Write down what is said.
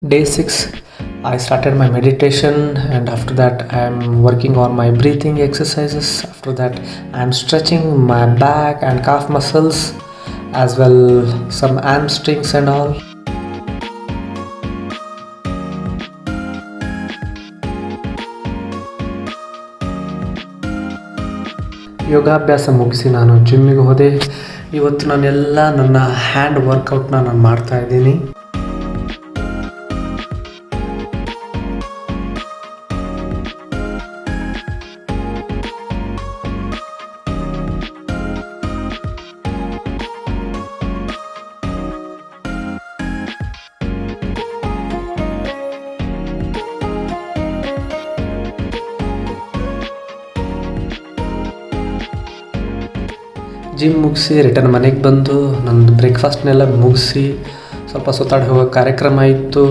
Day 6, I started my meditation, and after that, I'm working on my breathing exercises. After that, I'm stretching my back and calf muscles as well, some hamstrings and all. ಯೋಗಾಭ್ಯಾಸ ಮುಗಿಸಿ ನಾನು ಜಿಮ್ಮಿಗೆ ಹೋದೆ. ಇವತ್ತು ನಾನೆಲ್ಲ ನನ್ನ hand ವರ್ಕೌಟ್ನ ನಾನು ಮಾಡ್ತಾ ಇದ್ದೀನಿ. ಜಿಮ್ ಮುಗಿಸಿ ರಿಟರ್ನ್ ಮನೆಗೆ ಬಂದು ನಂದು ಬ್ರೇಕ್ಫಾಸ್ಟ್ನೆಲ್ಲ ಮುಗಿಸಿ ಸ್ವಲ್ಪ ಸುತ್ತಾಡಿ ಹೋಗೋ ಕಾರ್ಯಕ್ರಮ ಇತ್ತು.